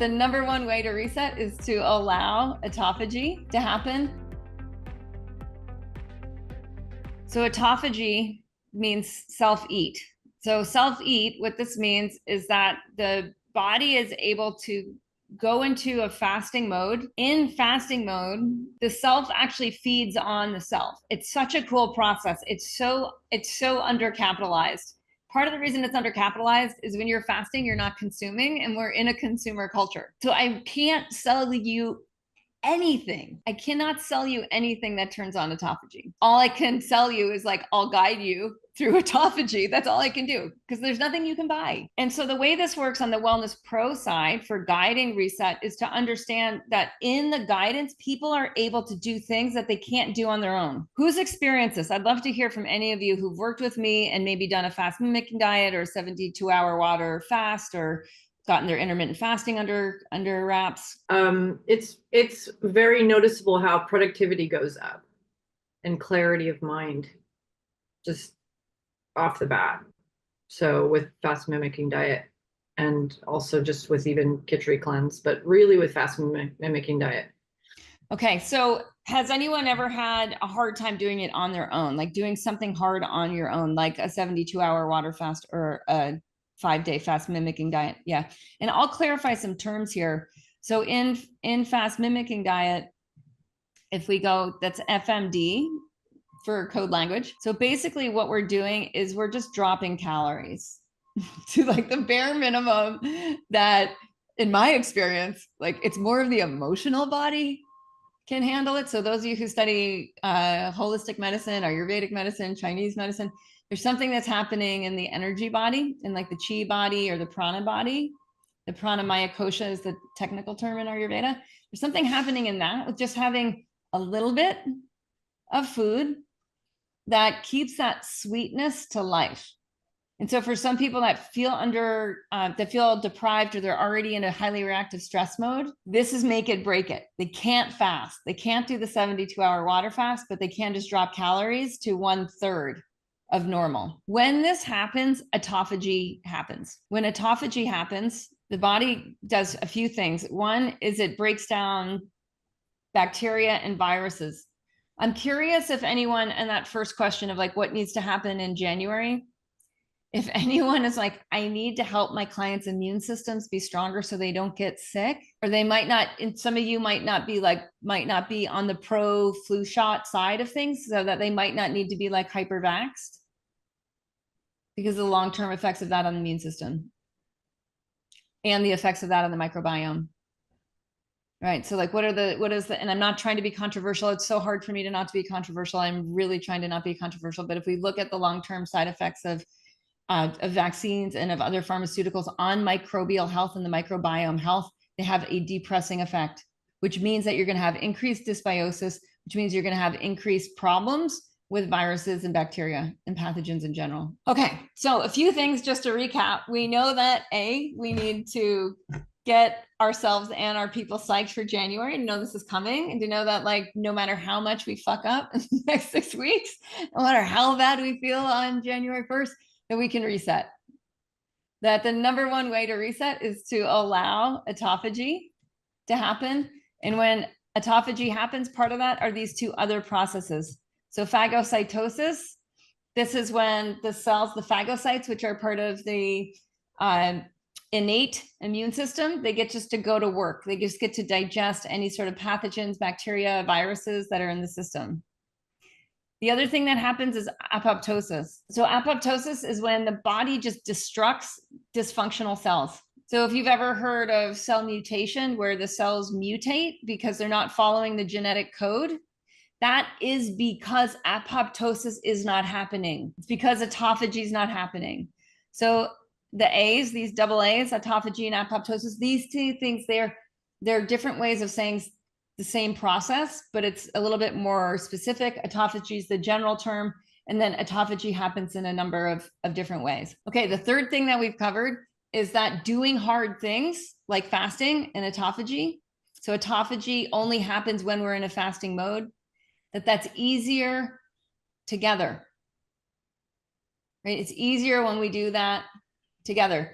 The number one way to reset is to allow autophagy to happen. So autophagy means self-eat. So self-eat, what this means is that the body is able to go into a fasting mode. In fasting mode, the self actually feeds on the self. It's such a cool process. It's so undercapitalized. Part of the reason it's undercapitalized is when you're fasting, you're not consuming, and we're in a consumer culture. So I can't sell you anything. I cannot sell you anything that turns on autophagy. All I can sell you is like, I'll guide you through autophagy. That's all I can do, because there's nothing you can buy. And so the way this works on the Wellness Pro side for guiding reset is to understand that in the guidance, people are able to do things that they can't do on their own. Who's experienced this? I'd love to hear from any of you who've worked with me and maybe done a fast mimicking diet or a 72-hour water fast, or gotten their intermittent fasting under wraps. It's very noticeable how productivity goes up and clarity of mind just off the bat. So with fast mimicking diet, and also just with even Khichdi cleanse, but really with fast mimicking diet. Okay, so has anyone ever had a hard time doing it on their own, like doing something hard on your own, like a 72-hour water fast or a 5-day fast mimicking diet? Yeah. And I'll clarify some terms here. So in fast mimicking diet, if we go, that's FMD for code language. So basically what we're doing is we're just dropping calories to like the bare minimum that, in my experience, like it's more of the emotional body can handle it. So those of you who study holistic medicine, Ayurvedic medicine, Chinese medicine, there's something that's happening in the energy body, in like the chi body or the prana body. The prana maya kosha is the technical term in Ayurveda. There's something happening in that with just having a little bit of food that keeps that sweetness to life. And so for some people that feel that feel deprived, or they're already in a highly reactive stress mode, this is make it, break it. They can't fast. They can't do the 72-hour water fast, but they can just drop calories to 1/3 of normal. When this happens, autophagy happens. When autophagy happens, the body does a few things. One is it breaks down bacteria and viruses. I'm curious if anyone, in that first question of like what needs to happen in January, if anyone is like, I need to help my clients' immune systems be stronger so they don't get sick, or they might not, and some of you might not be on the pro flu shot side of things, so that they might not need to be like hyper-vaxxed because of the long-term effects of that on the immune system and the effects of that on the microbiome. Right. So like, and I'm not trying to be controversial. It's so hard for me to not to be controversial. I'm really trying to not be controversial. But if we look at the long-term side effects of vaccines and of other pharmaceuticals on microbial health and the microbiome health, they have a depressing effect, which means that you're going to have increased dysbiosis, which means you're going to have increased problems with viruses and bacteria and pathogens in general. Okay, so a few things just to recap. We know that we need to get ourselves and our people psyched for January, to know this is coming, and to know that like no matter how much we fuck up in the next 6 weeks, no matter how bad we feel on January 1st, that we can reset. That the number one way to reset is to allow autophagy to happen. And when autophagy happens, part of that are these two other processes. So phagocytosis, this is when the cells, the phagocytes, which are part of the innate immune system, they get just to go to work. They just get to digest any sort of pathogens, bacteria, viruses that are in the system. The other thing that happens is apoptosis. So apoptosis is when the body just destructs dysfunctional cells. So if you've ever heard of cell mutation, where the cells mutate because they're not following the genetic code, that is because apoptosis is not happening. It's because autophagy is not happening. So the A's, these double A's, autophagy and apoptosis, these two things, they're different ways of saying the same process, but it's a little bit more specific. Autophagy is the general term, and then autophagy happens in a number of different ways. Okay, the third thing that we've covered is that doing hard things like fasting and autophagy. So autophagy only happens when we're in a fasting mode, that's easier together, right? It's easier when we do that together.